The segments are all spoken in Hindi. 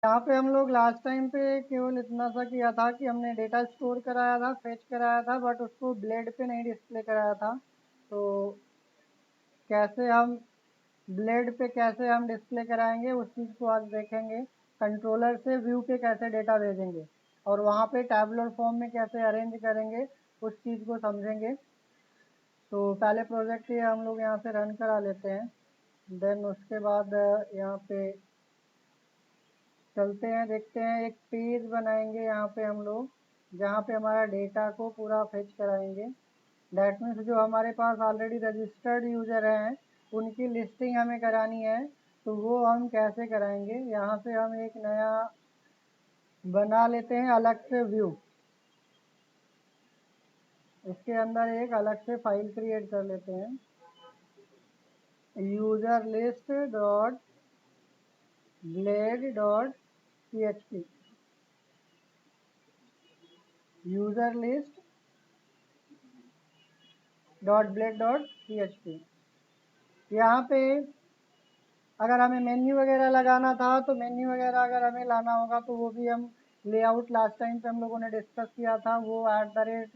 यहाँ पे हम लोग लास्ट टाइम पे केवल इतना सा किया था कि हमने डेटा स्टोर कराया था, फेच कराया था, बट उसको ब्लेड पे नहीं डिस्प्ले कराया था। तो कैसे हम ब्लेड पे कैसे हम डिस्प्ले कराएंगे उस चीज़ को आज देखेंगे। कंट्रोलर से व्यू पे कैसे डेटा भेजेंगे और वहाँ पे टैबुलर फॉर्म में कैसे अरेंज करेंगे उस चीज़ को समझेंगे। तो पहले प्रोजेक्ट ये हम लोग यहाँ से रन करा लेते हैं, देन उसके बाद यहाँ पे चलते हैं, देखते हैं। एक पेज बनाएंगे यहाँ पे हम लोग, जहाँ पे हमारा डेटा को पूरा फेच कराएंगे। दैट मीन्स जो हमारे पास ऑलरेडी रजिस्टर्ड यूज़र हैं उनकी लिस्टिंग हमें करानी है। तो वो हम कैसे कराएंगे, यहाँ से हम एक नया बना लेते हैं अलग से व्यू। इसके अंदर एक अलग से फाइल क्रिएट कर लेते हैं, user list dot blade dot php, user list dot blade dot php। यहाँ पे अगर हमें मेन्यू वगैरह लगाना था तो मेन्यू वगैरह अगर हमें लाना होगा तो वो भी हम लेआउट लास्ट टाइम पे हम लोगों ने डिस्कस किया था, वो @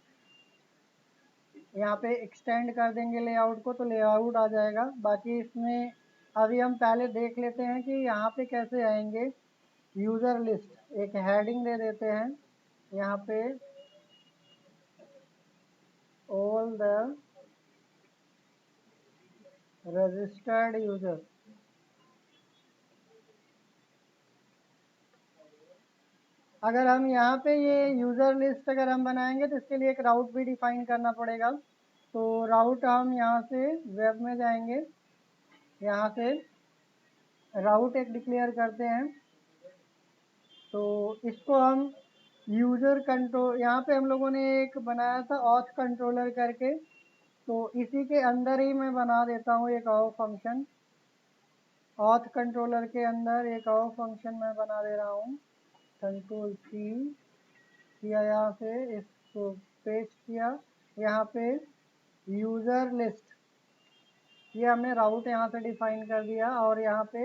यहाँ पे एक्सटेंड कर देंगे लेआउट को तो लेआउट आ जाएगा। बाकी इसमें अभी हम पहले देख लेते हैं कि यहाँ पे कैसे आएंगे। यूज़र लिस्ट एक हेडिंग दे देते हैं यहाँ पे, ऑल द रजिस्टर्ड यूज़र। अगर हम यहाँ पे ये यूज़र लिस्ट अगर हम बनाएंगे तो इसके लिए एक राउट भी डिफाइन करना पड़ेगा। तो राउट हम यहाँ से वेब में जाएंगे, यहाँ से राउट एक डिक्लेयर करते हैं। तो इसको हम यूज़र कंट्रोल, यहाँ पे हम लोगों ने एक बनाया था ऑथ कंट्रोलर करके, तो इसी के अंदर ही मैं बना देता हूँ एक और फंक्शन। ऑथ कंट्रोलर के अंदर एक और फंक्शन मैं बना दे रहा हूँ, कंट्रोल C किया, यहाँ से इसको पेस्ट किया। यहाँ पे यूज़र लिस्ट, ये हमने राउट यहाँ से डिफाइन कर दिया और यहाँ पे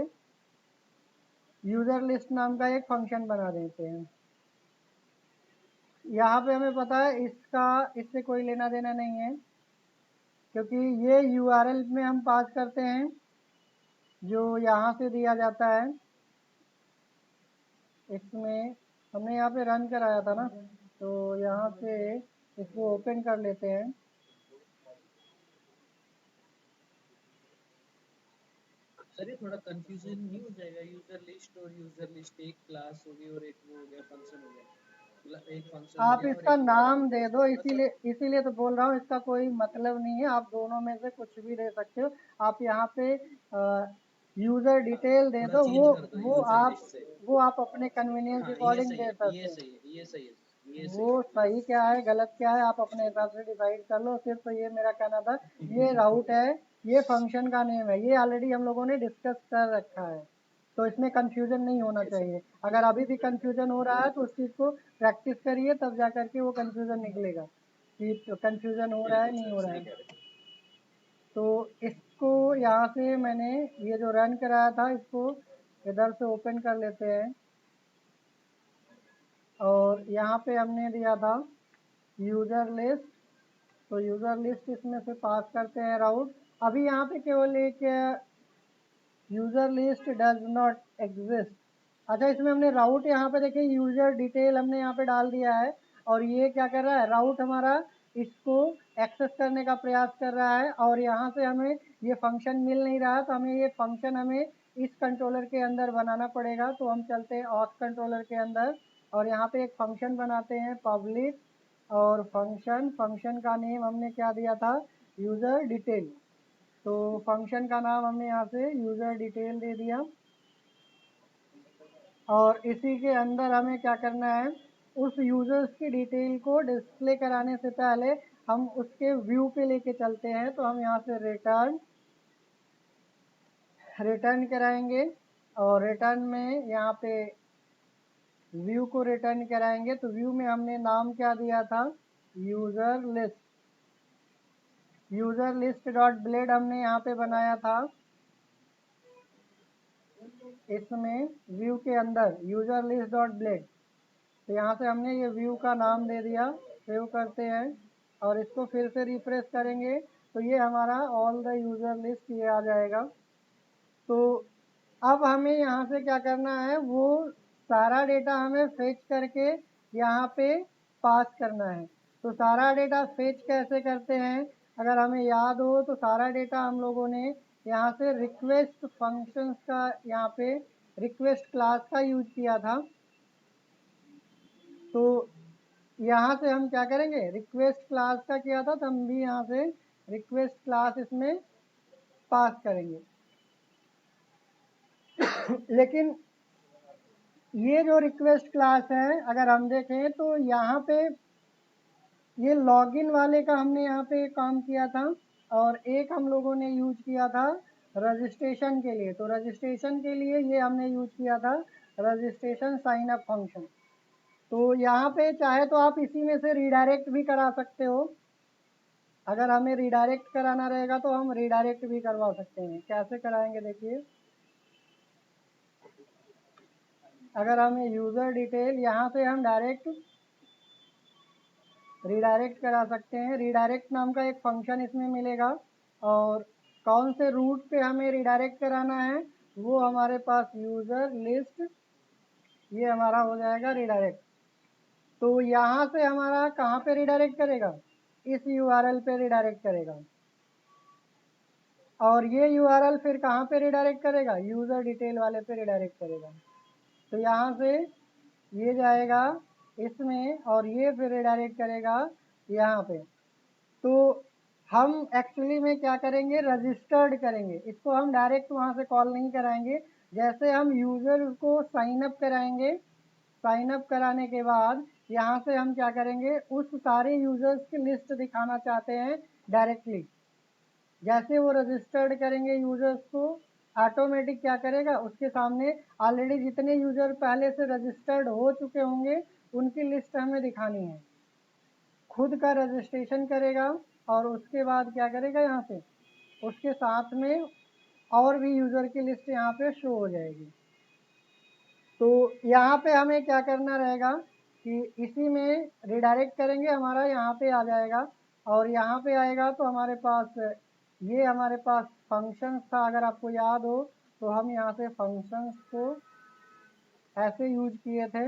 यूज़र लिस्ट नाम का एक फंक्शन बना देते हैं। यहाँ पे हमें पता है इससे कोई लेना देना नहीं है, क्योंकि ये URL में हम पास करते हैं जो यहाँ से दिया जाता है। इसमें हमने यहाँ पे रन कराया था ना, तो यहाँ से इसको ओपन कर लेते हैं। सर ये थोड़ा कंफ्यूजन नहीं हो जाएगा, यूजर लिस्ट और यूजर लिस्ट एक क्लास हो गई और एक वो हो गया, फंक्शन हो गया, एक फंक्शन हो आप गया और इसका एक यूआरएल नाम हो दे गया, दो, थोड़ा सा। इसीलिए तो बोल रहा हूँ, इसका कोई मतलब नहीं है, आप दोनों में से कुछ भी दे सकते हो। आप यहाँ पे यूज़र हाँ, डिटेल दे थोड़ा दो, चेंज कर दो यूजर लिस्ट से। वो आप अपने कन्वीनियंस हाँ ये अकॉर्डिंग सही दे है, ये सकते हो। सही है, ये सही है, ये सही वो है। सही क्या है गलत क्या है आप अपने हिसाब से डिसाइड कर लो। सिर्फ ये मेरा कहना था, ये राउट है, ये फंक्शन का नेम है, ये ऑलरेडी हम लोगों ने डिस्कस कर रखा है, तो इसमें कंफ्यूजन नहीं होना ओके सर। चाहिए। अगर अभी भी कंफ्यूजन हो रहा है तो उस चीज़ को प्रैक्टिस करिए, तब जा करके वो कंफ्यूजन निकलेगा कि कंफ्यूजन हो रहा है बिल्कुल नहीं सर, हो रहा सही है। कह रहे हैं। तो इसको यहाँ से मैंने ये जो रन कराया था इसको इधर से ओपन कर लेते हैं, और यहाँ पे हमने दिया था यूज़र लिस्ट, तो यूज़र लिस्ट इसमें से पास करते हैं राउट। अभी यहाँ पे केवल एक user list does not exist. अच्छा, इसमें हमने राउट यहाँ पे देखिए यूज़र डिटेल हमने यहाँ पे डाल दिया है, और ये क्या कर रहा है, राउट हमारा इसको एक्सेस करने का प्रयास कर रहा है, और यहाँ से हमें ये फंक्शन मिल नहीं रहा है, तो हमें ये फंक्शन हमें इस कंट्रोलर के अंदर बनाना पड़ेगा। तो हम चलते हैं ऑथ कंट्रोलर के अंदर, और यहाँ पे एक फंक्शन बनाते हैं पब्लिक, और फंक्शन का नेम हमने क्या दिया था, यूज़र डिटेल। तो फंक्शन का नाम हमने यहाँ से यूज़र डिटेल दे दिया, और इसी के अंदर हमें क्या करना है, उस यूज़र्स की डिटेल को डिस्प्ले कराने से पहले हम उसके व्यू पे लेके चलते हैं। तो हम यहाँ से रिटर्न कराएंगे, और रिटर्न में यहाँ पे व्यू को रिटर्न कराएंगे। तो व्यू में हमने नाम क्या दिया था, user list, user list dot blade हमने यहाँ पे बनाया था। इसमें व्यू के अंदर यूजर लिस्ट डॉट ब्लेड, तो यहाँ से हमने ये व्यू का नाम दे दिया। सेव करते हैं और इसको फिर से रिफ्रेश करेंगे तो ये हमारा ऑल द यूजर लिस्ट ये आ जाएगा। तो अब हमें यहाँ से क्या करना है, वो सारा डेटा हमें फेच करके यहाँ पे पास करना है। तो सारा डेटा फेच कैसे करते हैं, अगर हमें याद हो तो सारा डेटा हम लोगों ने यहाँ से रिक्वेस्ट फंक्शंस का, यहाँ पे रिक्वेस्ट क्लास का यूज किया था। तो यहाँ से हम क्या करेंगे, रिक्वेस्ट क्लास का किया था तो हम भी यहाँ से रिक्वेस्ट क्लास इसमें पास करेंगे। लेकिन ये जो रिक्वेस्ट क्लास है अगर हम देखें तो यहाँ पे ये लॉगिन वाले का हमने यहाँ पे काम किया था, और एक हम लोगों ने यूज किया था रजिस्ट्रेशन के लिए। तो रजिस्ट्रेशन के लिए ये हमने यूज किया था रजिस्ट्रेशन साइन अप फंक्शन। तो यहाँ पे चाहे तो आप इसी में से रिडायरेक्ट भी करा सकते हो। अगर हमें रिडायरेक्ट कराना रहेगा तो हम रिडायरेक्ट भी करवा सकते हैं। कैसे कराएंगे देखिए, अगर हमें यूज़र डिटेल यहाँ से हम डायरेक्ट रिडायरेक्ट करा सकते हैं। रिडायरेक्ट नाम का एक फंक्शन इसमें मिलेगा, और कौन से रूट पे हमें रिडायरेक्ट कराना है वो हमारे पास यूज़र लिस्ट, ये हमारा हो जाएगा रिडायरेक्ट। तो यहाँ से हमारा कहाँ पे रिडायरेक्ट करेगा, इस यूआरएल पे रिडायरेक्ट करेगा, और ये यूआरएल फिर कहाँ पे रिडायरेक्ट करेगा, यूज़र डिटेल वाले पे रिडायरेक्ट करेगा। तो यहाँ से ये जाएगा इसमें और ये फिर रिडायरेक्ट करेगा यहाँ पे। तो हम एक्चुअली में क्या करेंगे, रजिस्टर्ड करेंगे इसको, हम डायरेक्ट वहाँ से कॉल नहीं कराएंगे। जैसे हम यूज़र को साइन अप कराएंगे, साइन अप कराने के बाद यहाँ से हम क्या करेंगे, उस सारे यूज़र्स की लिस्ट दिखाना चाहते हैं डायरेक्टली। जैसे वो रजिस्टर्ड करेंगे यूज़र्स को, ऑटोमेटिक क्या करेगा, उसके सामने ऑलरेडी जितने यूज़र पहले से रजिस्टर्ड हो चुके होंगे उनकी लिस्ट हमें दिखानी है। खुद का रजिस्ट्रेशन करेगा और उसके बाद क्या करेगा, यहाँ से उसके साथ में और भी यूज़र की लिस्ट यहाँ पे शो हो जाएगी। तो यहाँ पे हमें क्या करना रहेगा कि इसी में रिडायरेक्ट करेंगे, हमारा यहाँ पे आ जाएगा, और यहाँ पे आएगा तो हमारे पास ये हमारे पास फंक्शंस था। अगर आपको याद हो तो हम यहाँ से फंक्शंस को ऐसे यूज किए थे।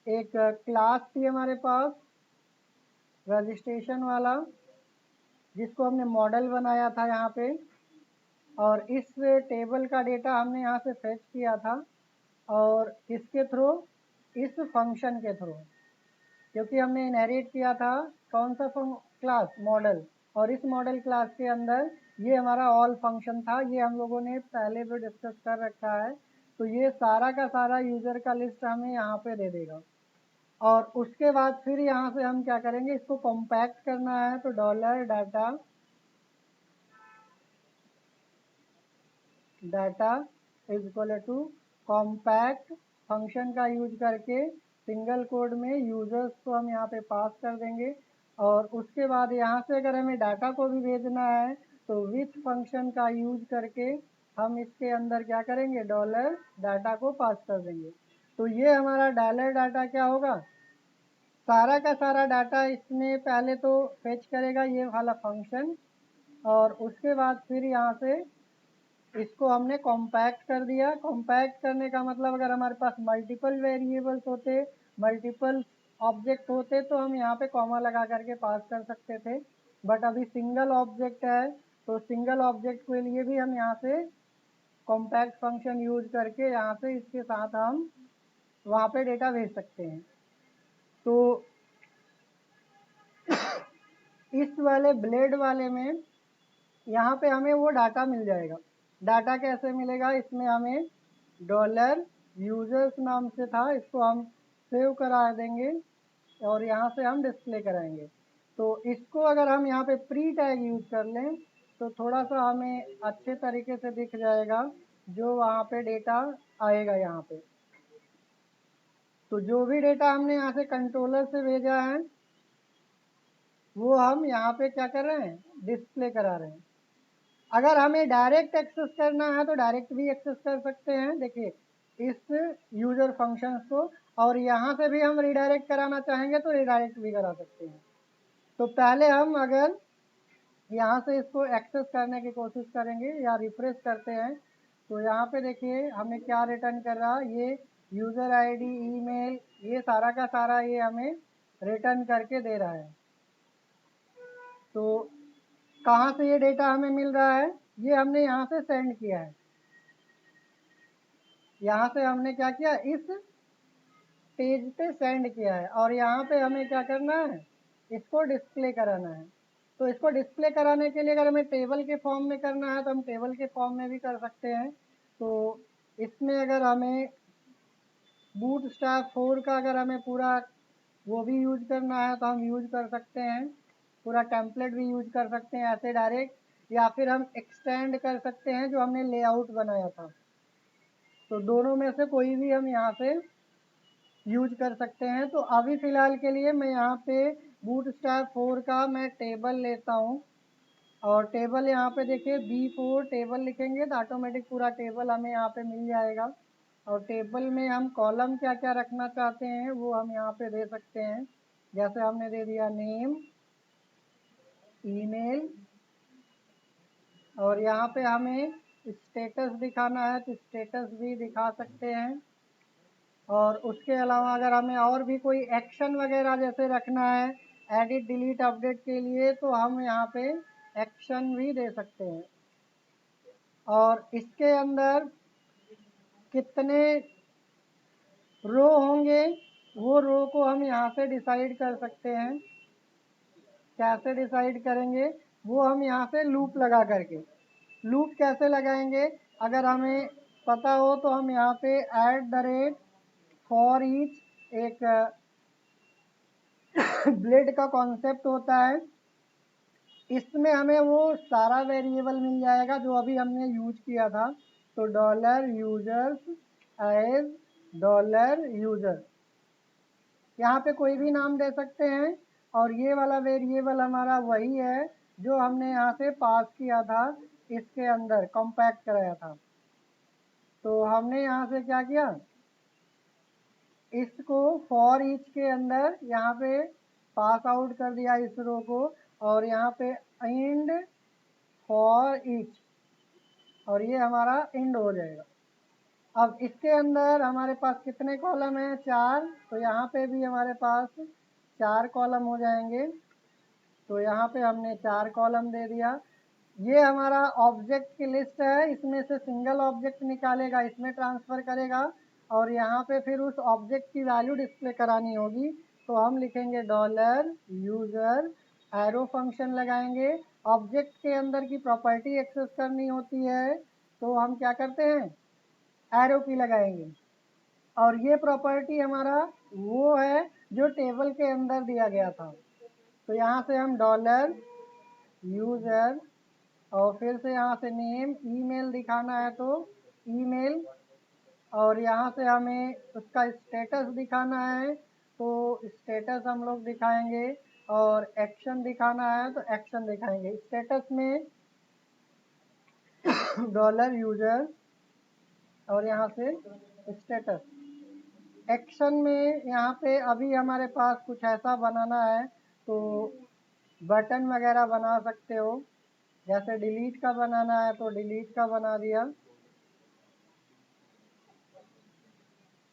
एक क्लास थी हमारे पास रजिस्ट्रेशन वाला, जिसको हमने मॉडल बनाया था यहाँ पे, और इस टेबल का डेटा हमने यहाँ से फेच किया था, और किसके थ्रू, इस फंक्शन के थ्रू, क्योंकि हमने इनहेरिट किया था कौन सा क्लास, मॉडल, और इस मॉडल क्लास के अंदर ये हमारा ऑल फंक्शन था। ये हम लोगों ने पहले भी डिस्कस कर रखा है। तो ये सारा का सारा यूज़र का लिस्ट हमें यहाँ पे दे देगा, और उसके बाद फिर यहाँ से हम क्या करेंगे, इसको कॉम्पैक्ट करना है तो dollar data data is equal to compact function का यूज करके सिंगल कोड में यूज़र्स को हम यहाँ पे पास कर देंगे। और उसके बाद यहाँ से अगर हमें डाटा को भी भेजना है तो विथ फंक्शन का यूज करके हम इसके अंदर क्या करेंगे, डॉलर डाटा को पास कर देंगे। तो ये हमारा डॉलर डाटा क्या होगा, सारा का सारा डाटा इसमें पहले तो फेच करेगा ये वाला फंक्शन, और उसके बाद फिर यहाँ से इसको हमने कॉम्पैक्ट कर दिया। कॉम्पैक्ट करने का मतलब अगर हमारे पास मल्टीपल वेरिएबल्स होते, मल्टीपल ऑब्जेक्ट होते तो हम यहाँ पे कॉमा लगा करके पास कर सकते थे, बट अभी सिंगल ऑब्जेक्ट है तो सिंगल ऑब्जेक्ट के लिए भी हम यहाँ से कॉम्पैक्ट फंक्शन यूज करके यहाँ से इसके साथ हम वहाँ पे डेटा भेज सकते हैं। तो इस वाले ब्लेड वाले में यहाँ पे हमें वो डाटा मिल जाएगा। डाटा कैसे मिलेगा, इसमें हमें डॉलर यूजर्स नाम से था, इसको हम सेव करा देंगे और यहाँ से हम डिस्प्ले कराएंगे। तो इसको अगर हम यहाँ पे प्री टैग यूज कर लें तो थोड़ा सा हमें अच्छे तरीके से दिख जाएगा जो वहाँ पे डेटा आएगा यहाँ पे। तो जो भी डेटा हमने यहाँ से कंट्रोलर से भेजा है वो हम यहाँ पे क्या कर रहे हैं, डिस्प्ले करा रहे हैं। अगर हमें डायरेक्ट एक्सेस करना है तो डायरेक्ट भी एक्सेस कर सकते हैं, देखिए इस यूजर फंक्शंस को, और यहाँ से भी हम रिडायरेक्ट कराना चाहेंगे तो रिडायरेक्ट भी करा सकते हैं। तो पहले हम अगर यहाँ से इसको एक्सेस करने की कोशिश करेंगे या रिफ्रेश करते हैं तो यहाँ पे देखिए हमें क्या रिटर्न कर रहा है, ये यूज़र आईडी, ईमेल, ये सारा का सारा ये हमें रिटर्न करके दे रहा है। तो कहाँ से ये डेटा हमें मिल रहा है, ये हमने यहाँ से सेंड किया है, यहाँ से हमने क्या किया, इस पेज पे सेंड किया है, और यहाँ पे हमें क्या करना है, इसको डिस्प्ले कराना है। तो इसको डिस्प्ले कराने के लिए अगर हमें टेबल के फॉर्म में करना है तो हम टेबल के फॉर्म में भी कर सकते हैं। तो इसमें अगर हमें बूटस्ट्रैप 4 का अगर हमें पूरा वो भी यूज करना है तो हम यूज कर सकते हैं, पूरा टेम्पलेट भी यूज कर सकते हैं ऐसे डायरेक्ट, या फिर हम एक्सटेंड कर सकते हैं जो हमने लेआउट बनाया था। तो दोनों में से कोई भी हम यहाँ से यूज कर सकते हैं। तो अभी फ़िलहाल के लिए मैं यहाँ पे बूटस्ट्रैप 4 का मैं टेबल लेता हूँ, और टेबल यहाँ पे देखिए B4 टेबल लिखेंगे तो ऑटोमेटिक पूरा टेबल हमें यहाँ पे मिल जाएगा। और टेबल में हम कॉलम क्या क्या रखना चाहते हैं वो हम यहाँ पे दे सकते हैं, जैसे हमने दे दिया नेम, ईमेल, और यहाँ पे हमें स्टेटस दिखाना है तो स्टेटस भी दिखा सकते हैं। और उसके अलावा अगर हमें और भी कोई एक्शन वगैरह जैसे रखना है एडिट डिलीट अपडेट के लिए तो हम यहाँ पे एक्शन भी दे सकते हैं। और इसके अंदर कितने रो होंगे वो रो को हम यहाँ से डिसाइड कर सकते हैं। कैसे डिसाइड करेंगे वो हम यहाँ से लूप लगा करके, लूप कैसे लगाएंगे अगर हमें पता हो तो हम यहाँ पे फॉर ईच एक ब्लेड का कॉन्सेप्ट होता है, इसमें हमें वो सारा वेरिएबल मिल जाएगा जो अभी हमने यूज किया था। तो dollar users as dollar user, यहाँ पे कोई भी नाम दे सकते हैं, और ये वाला वेरिएबल हमारा वही है जो हमने यहाँ से पास किया था, इसके अंदर कॉम्पैक्ट कराया था। तो हमने यहाँ से क्या किया, इसको फॉर ईच के अंदर यहाँ पे पास आउट कर दिया इस रो को, और यहाँ पे एंड फॉर ईच, और ये हमारा एंड हो जाएगा। अब इसके अंदर हमारे पास कितने कॉलम हैं, 4, तो यहाँ पे भी हमारे पास 4 कॉलम हो जाएंगे। तो यहाँ पे हमने 4 कॉलम दे दिया। ये हमारा ऑब्जेक्ट की लिस्ट है, इसमें से सिंगल ऑब्जेक्ट निकालेगा, इसमें ट्रांसफ़र करेगा, और यहाँ पे फिर उस ऑब्जेक्ट की वैल्यू डिस्प्ले करानी होगी। तो हम लिखेंगे डॉलर यूज़र, एरो फंक्शन लगाएंगे। ऑब्जेक्ट के अंदर की प्रॉपर्टी एक्सेस करनी होती है तो हम क्या करते हैं, एरो की लगाएंगे, और ये प्रॉपर्टी हमारा वो है जो टेबल के अंदर दिया गया था। तो यहाँ से हम डॉलर यूज़र, और फिर से यहाँ से नेम, ईमेल दिखाना है तो ईमेल, और यहाँ से हमें उसका स्टेटस दिखाना है तो स्टेटस हम लोग दिखाएंगे, और एक्शन दिखाना है तो एक्शन दिखाएंगे। स्टेटस में डॉलर यूज़र, और यहाँ से स्टेटस। एक्शन में यहाँ पे अभी हमारे पास कुछ ऐसा बनाना है तो बटन वगैरह बना सकते हो, जैसे डिलीट का बनाना है तो डिलीट का बना दिया,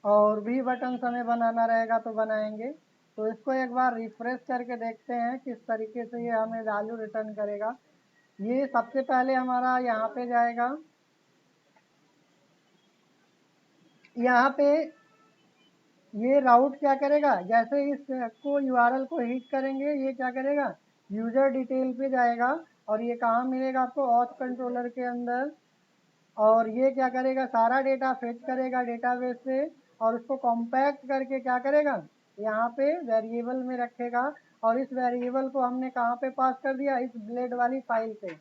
और भी बटन हमें बनाना रहेगा तो बनाएंगे। तो इसको एक बार रिफ्रेश करके देखते हैं किस तरीके से ये हमें वैल्यू रिटर्न करेगा। ये सबसे पहले हमारा यहाँ पे जाएगा, यहाँ पे ये राउट क्या करेगा, जैसे इसको यूआरएल को हिट करेंगे ये क्या करेगा, यूज़र डिटेल पे जाएगा, और ये कहाँ मिलेगा आपको, ऑथ कंट्रोलर के अंदर। और ये क्या करेगा, सारा डेटा फेच करेगा डेटाबेस से, और उसको कॉम्पैक्ट करके क्या करेगा, यहाँ पे वेरिएबल में रखेगा। और इस वेरिएबल को हमने कहाँ पे पास कर दिया, इस ब्लेड वाली फाइल पे।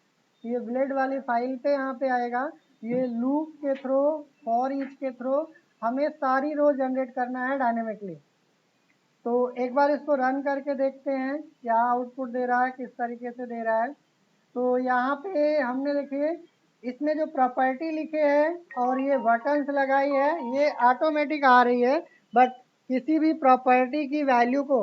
ये ब्लेड वाली फाइल पे यहाँ पे आएगा। ये लूप के थ्रू, फॉर ईच के थ्रू हमें सारी रो जनरेट करना है डायनेमिकली। तो एक बार इसको रन करके देखते हैं क्या आउटपुट दे रहा है, किस तरीके से दे रहा है। तो यहाँ पे हमने देखिए इसमें जो प्रॉपर्टी लिखे हैं और ये बटन्स लगाई है ये ऑटोमेटिक आ रही है, बट किसी भी प्रॉपर्टी की वैल्यू को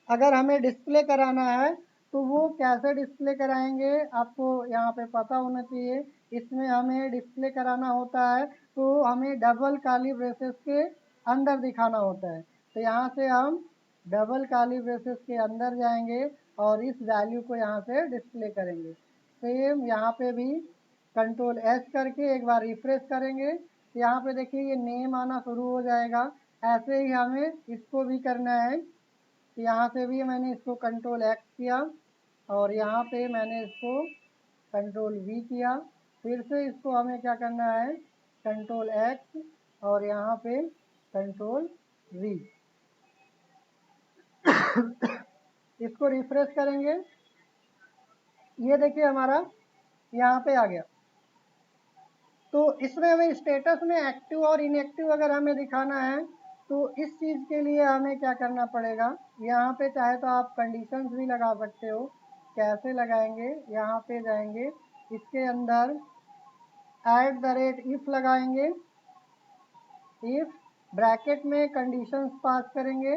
अगर हमें डिस्प्ले कराना है तो वो कैसे डिस्प्ले कराएंगे आपको यहाँ पे पता होना चाहिए। इसमें हमें डिस्प्ले कराना होता है तो हमें डबल काली ब्रेसेस के अंदर दिखाना होता है। तो यहाँ से हम डबल काली ब्रेसेस के अंदर जाएंगे और इस वैल्यू को यहाँ से डिस्प्ले करेंगे। सेम यहाँ पे भी कंट्रोल एस करके एक बार रिफ्रेश करेंगे, यहाँ पे देखिए ये नेम आना शुरू हो जाएगा। ऐसे ही हमें इसको भी करना है। यहाँ से भी मैंने इसको कंट्रोल एक्स किया और यहाँ पे मैंने इसको कंट्रोल वी किया। फिर से इसको हमें क्या करना है, कंट्रोल एक्स और यहाँ पे कंट्रोल वी। इसको रिफ्रेश करेंगे, ये देखिए हमारा यहाँ पे आ गया। तो इसमें हमें स्टेटस में एक्टिव और इनएक्टिव अगर हमें दिखाना है तो इस चीज़ के लिए हमें क्या करना पड़ेगा, यहाँ पे चाहे तो आप कंडीशंस भी लगा सकते हो। कैसे लगाएंगे, यहाँ पे जाएंगे, इसके अंदर @if लगाएंगे। इफ ब्रैकेट में कंडीशंस पास करेंगे।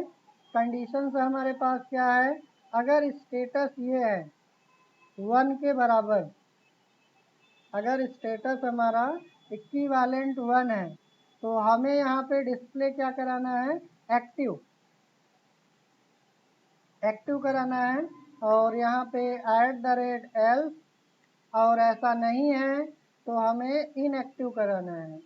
कंडीशंस हमारे पास क्या है, अगर स्टेटस ये है 1 के बराबर, अगर स्टेटस हमारा इक्विवेलेंट 1 है तो हमें यहाँ पे डिस्प्ले क्या कराना है, एक्टिव, एक्टिव कराना है। और यहाँ पे @else, और ऐसा नहीं है तो हमें इनएक्टिव कराना है।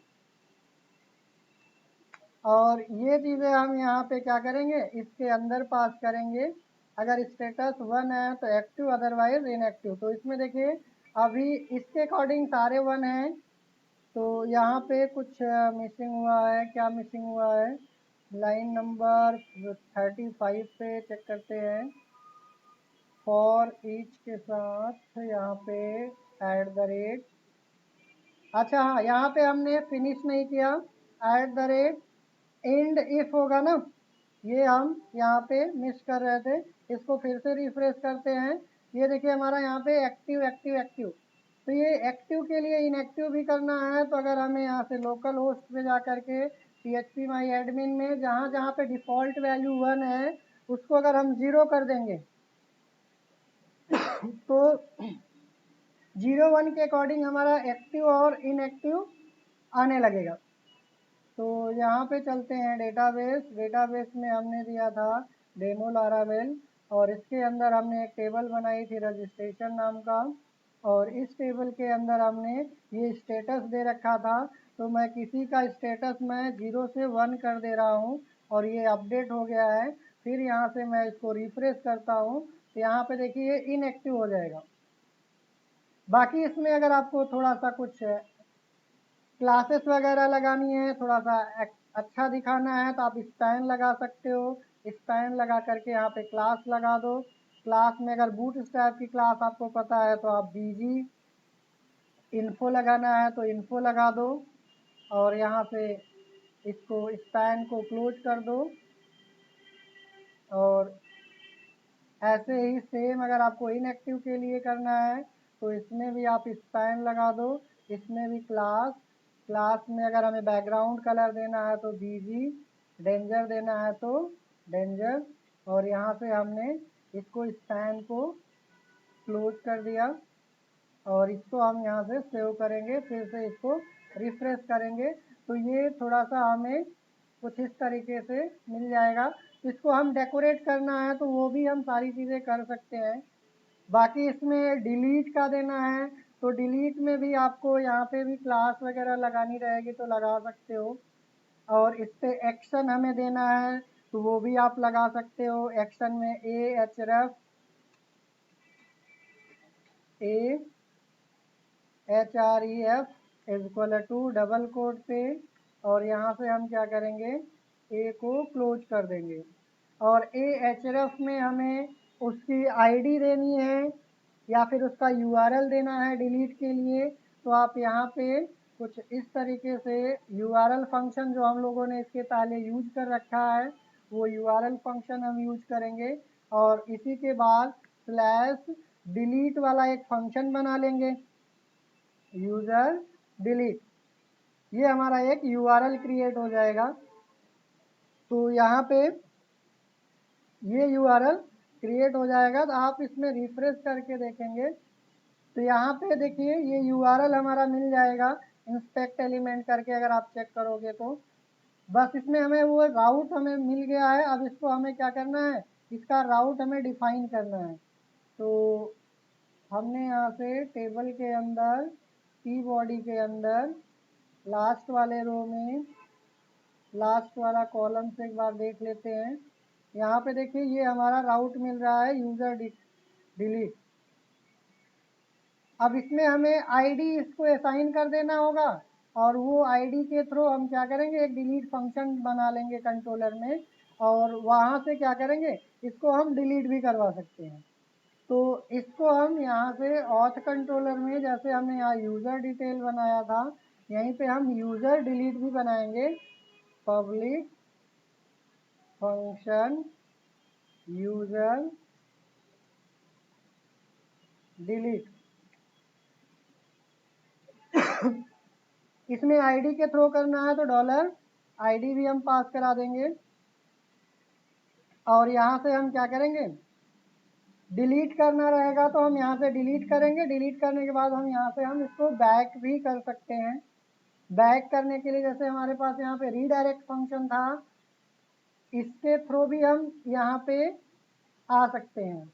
और ये चीज़ें हम यहाँ पे क्या करेंगे, इसके अंदर पास करेंगे। अगर स्टेटस 1 है तो एक्टिव, अदरवाइज इनएक्टिव। तो इसमें देखिए अभी इसके अकॉर्डिंग सारे 1 हैं, तो यहाँ पे कुछ मिसिंग हुआ है। क्या मिसिंग हुआ है, लाइन नंबर 35 पे चेक करते हैं। फॉर ईच के साथ यहाँ पे @ अच्छा हाँ, यहाँ पे हमने फिनिश नहीं किया। एंड इफ होगा ना, ये हम यहाँ पे मिस कर रहे थे। इसको फिर से रिफ्रेश करते हैं, ये देखिए हमारा यहाँ पे एक्टिव एक्टिव एक्टिव। तो ये एक्टिव के लिए इनएक्टिव भी करना है तो अगर हमें यहाँ से लोकल होस्ट पे जा करके php my admin में जहाँ जहाँ पे डिफ़ॉल्ट वैल्यू 1 है उसको अगर हम 0 कर देंगे तो 0 1 के अकॉर्डिंग हमारा एक्टिव और इनएक्टिव आने लगेगा। तो यहाँ पे चलते हैं डेटाबेस। डेटाबेस में हमने दिया था डेमो लारावेल और इसके अंदर हमने एक टेबल बनाई थी रजिस्ट्रेशन नाम का, और इस टेबल के अंदर हमने ये स्टेटस दे रखा था। तो मैं किसी का स्टेटस मैं 0 से 1 कर दे रहा हूँ और ये अपडेट हो गया है। फिर यहाँ से मैं इसको रिफ्रेश करता हूँ तो यहाँ पे देखिए ये इनएक्टिव हो जाएगा। बाकी इसमें अगर आपको थोड़ा सा कुछ क्लासेस वगैरह लगानी है, थोड़ा सा अच्छा दिखाना है तो आप स्पैन लगा सकते हो। स्पैन लगा करके यहाँ पे क्लास लगा दो। क्लास में अगर बूटस्ट्रैप की क्लास आपको पता है तो आप बीजी इन्फो लगाना है तो इन्फो लगा दो और यहाँ से इसको स्पैन को क्लोज कर दो। और ऐसे ही सेम अगर आपको इनएक्टिव के लिए करना है तो इसमें भी आप स्पैन लगा दो। इसमें भी क्लास, क्लास में अगर हमें बैकग्राउंड कलर देना है तो बीजी, डेंजर देना है तो डेंजर। और यहाँ से हमने इसको स्पैन को क्लोज कर दिया और इसको हम यहाँ से सेव करेंगे, फिर से इसको रिफ्रेश करेंगे तो ये थोड़ा सा हमें कुछ इस तरीके से मिल जाएगा। इसको हम डेकोरेट करना है तो वो भी हम सारी चीज़ें कर सकते हैं। बाकी इसमें डिलीट का देना है तो डिलीट में भी आपको यहाँ पे भी क्लास वगैरह लगानी रहेगी तो लगा सकते हो। और इस पे एक्शन हमें देना है तो वो भी आप लगा सकते हो। एक्शन में ahref डबल कोट पे, और यहाँ से हम क्या करेंगे, ए को क्लोज कर देंगे। और ahref में हमें उसकी आईडी देनी है या फिर उसका यूआरएल देना है डिलीट के लिए। तो आप यहाँ पे कुछ इस तरीके से यूआरएल फंक्शन जो हम लोगों ने इसके पहले यूज कर रखा है वो यूआरएल फंक्शन हम यूज करेंगे और इसी के बाद डिलीट वाला एक फंक्शन बना लेंगे, यूज़र डिलीट। ये हमारा एक यूआरएल क्रिएट हो जाएगा। तो यहाँ पे ये यूआरएल क्रिएट हो जाएगा। तो आप इसमें रिफ्रेश करके देखेंगे तो यहाँ पे देखिए ये यूआरएल हमारा मिल जाएगा इंस्पेक्ट एलिमेंट करके, अगर आप चेक करोगे तो बस इसमें हमें वो राउट हमें मिल गया है। अब इसको हमें क्या करना है, इसका राउट हमें डिफाइन करना है। तो हमने यहाँ से टेबल के अंदर की बॉडी के अंदर लास्ट वाले रो में लास्ट वाला कॉलम से एक बार देख लेते हैं। यहाँ पे देखिए ये हमारा राउट मिल रहा है यूज़र डिलीट। अब इसमें हमें आईडी इसको असाइन कर देना होगा और वो आईडी के थ्रू हम क्या करेंगे, एक डिलीट फंक्शन बना लेंगे कंट्रोलर में और वहाँ से क्या करेंगे, इसको हम डिलीट भी करवा सकते हैं। तो इसको हम यहाँ से ऑथ कंट्रोलर में, जैसे हमने यहाँ यूज़र डिटेल बनाया था, यहीं पे हम यूज़र डिलीट भी बनाएंगे। Public function user delete. इसमें आईडी के थ्रो करना है तो डॉलर आईडी भी हम पास करा देंगे और यहाँ से हम क्या करेंगे, डिलीट करना रहेगा तो हम यहाँ से डिलीट करेंगे। डिलीट करने के बाद हम यहाँ से हम इसको बैक भी कर सकते हैं। बैक करने के लिए जैसे हमारे पास यहाँ पे रीडायरेक्ट फंक्शन था, इसके थ्रू भी हम यहाँ पे आ सकते हैं।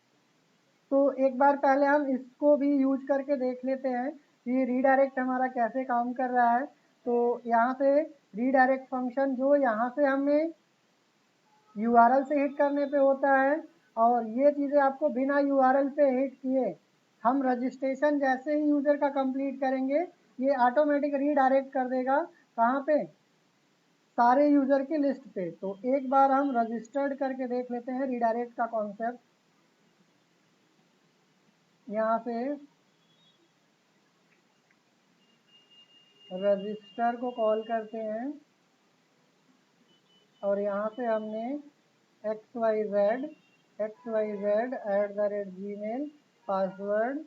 तो एक बार पहले हम इसको भी यूज करके देख लेते हैं कि ये रीडायरेक्ट हमारा कैसे काम कर रहा है। तो यहाँ से रीडायरेक्ट फंक्शन जो यहाँ से हमें यूआरएल से हिट करने पे होता है और ये चीज़ें आपको बिना यूआरएल पे हिट किए हम रजिस्ट्रेशन जैसे ही यूज़र का कंप्लीट करेंगे ये ऑटोमेटिक रीडायरेक्ट कर देगा कहाँ पे, सारे यूज़र की लिस्ट पे। तो एक बार हम रजिस्टर्ड करके देख लेते हैं रीडायरेक्ट का कॉन्सेप्ट। यहाँ से रजिस्टर को कॉल करते हैं और यहाँ से हमने xyz@gmail पासवर्ड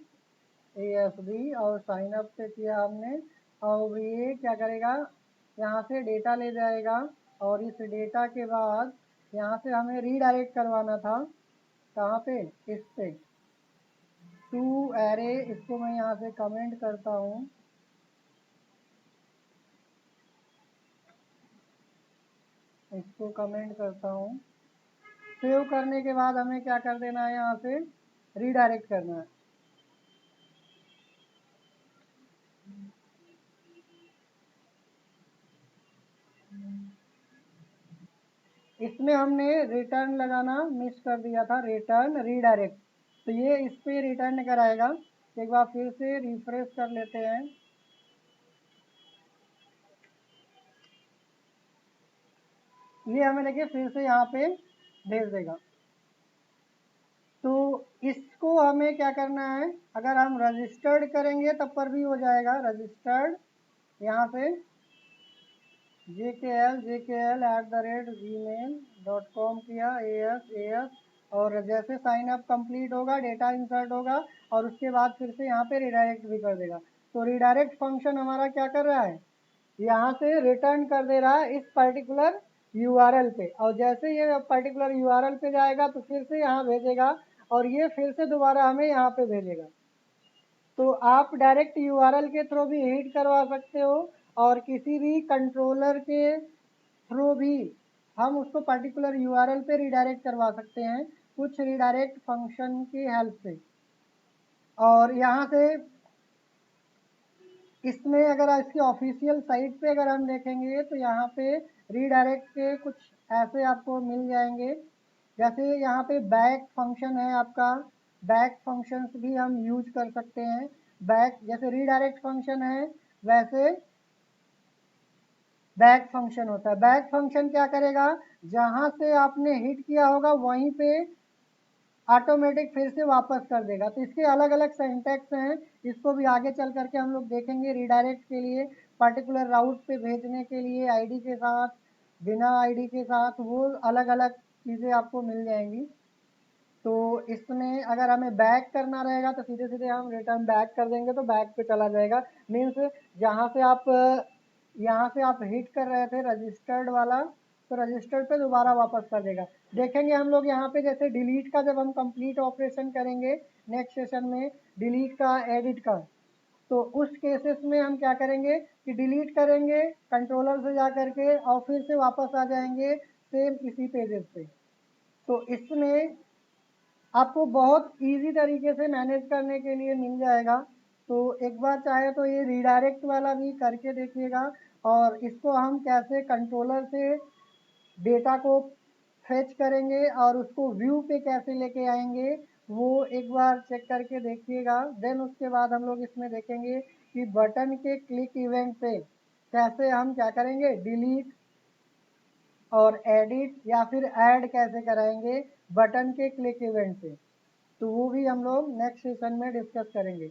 ASD और साइन अप पे किया हमने। और ये क्या करेगा, यहाँ से डेटा ले जाएगा और इस डेटा के बाद यहाँ से हमें रीडायरेक्ट करवाना था कहाँ पे, इस पे टू एरे। इसको मैं यहाँ से कमेंट करता हूँ, इसको कमेंट करता हूँ। सेव करने के बाद हमें क्या कर देना है, यहाँ से रीडायरेक्ट करना है। इसमें हमने रिटर्न लगाना मिस कर दिया था, रिटर्न रीडायरेक्ट। तो ये इस पे रिटर्न कराएगा। एक बार फिर से रिफ्रेश कर लेते हैं। ये हमें देखिए फिर से यहाँ पे भेज देगा। तो इसको हमें क्या करना है, अगर हम रजिस्टर्ड करेंगे तब पर भी हो जाएगा। रजिस्टर्ड यहाँ से jkl@gmail.com किया, AS और जैसे साइन अप कंप्लीट होगा डेटा इंसर्ट होगा और उसके बाद फिर से यहाँ पे रिडायरेक्ट भी कर देगा। तो रिडायरेक्ट फंक्शन हमारा क्या कर रहा है, यहाँ से रिटर्न कर दे रहा है इस पर्टिकुलर यूआरएल पे और जैसे ये पर्टिकुलर यूआरएल पे जाएगा तो फिर से यहाँ भेजेगा और ये फिर से दोबारा हमें यहाँ पे भेजेगा। तो आप डायरेक्ट यूआरएल के थ्रू भी हिट करवा सकते हो और किसी भी कंट्रोलर के थ्रू भी हम उसको पर्टिकुलर यूआरएल पे रिडायरेक्ट करवा सकते हैं कुछ रिडायरेक्ट फंक्शन की हेल्प से। और यहाँ से इसमें अगर इसकी ऑफिशियल साइट पे अगर हम देखेंगे तो यहाँ पे रीडायरेक्ट के कुछ ऐसे आपको मिल जाएंगे। जैसे यहाँ पे बैक फंक्शन है आपका, बैक फंक्शंस भी हम यूज कर सकते हैं। बैक जैसे रीडायरेक्ट फंक्शन है वैसे बैक फंक्शन होता है। बैक फंक्शन क्या करेगा, जहाँ से आपने हिट किया होगा वहीं पे ऑटोमेटिक फिर से वापस कर देगा। तो इसके अलग अलग सिंटैक्स हैं, इसको भी आगे चल करके हम लोग देखेंगे। रीडायरेक्ट के लिए पर्टिकुलर राउट पे भेजने के लिए आईडी के साथ, बिना आईडी के साथ, वो अलग अलग चीज़ें आपको मिल जाएंगी। तो इसमें अगर हमें बैक करना रहेगा तो सीधे सीधे हम रिटर्न बैक कर देंगे तो बैक पे चला जाएगा। मीन्स जहाँ से आप यहाँ से आप हिट कर रहे थे रजिस्टर्ड वाला, तो रजिस्टर्ड पे दोबारा वापस कर देगा। देखेंगे हम लोग यहाँ पे जैसे डिलीट का जब हम कंप्लीट ऑपरेशन करेंगे नेक्स्ट सेशन में, डिलीट का, एडिट का, तो उस केसेस में हम क्या करेंगे कि डिलीट करेंगे कंट्रोलर से जा करके और फिर से वापस आ जाएंगे सेम इसी पेजेस पे। तो इसमें आपको बहुत इजी तरीके से मैनेज करने के लिए मिल जाएगा। तो एक बार चाहे तो ये रीडायरेक्ट वाला भी करके देखिएगा, और इसको हम कैसे कंट्रोलर से डेटा को फेच करेंगे और उसको व्यू पे कैसे लेके आएंगे वो एक बार चेक करके देखिएगा। देन उसके बाद हम लोग इसमें देखेंगे कि बटन के क्लिक इवेंट पे कैसे हम क्या करेंगे, डिलीट और एडिट या फिर ऐड कैसे कराएंगे बटन के क्लिक इवेंट से। तो वो भी हम लोग नेक्स्ट सेशन में डिस्कस करेंगे।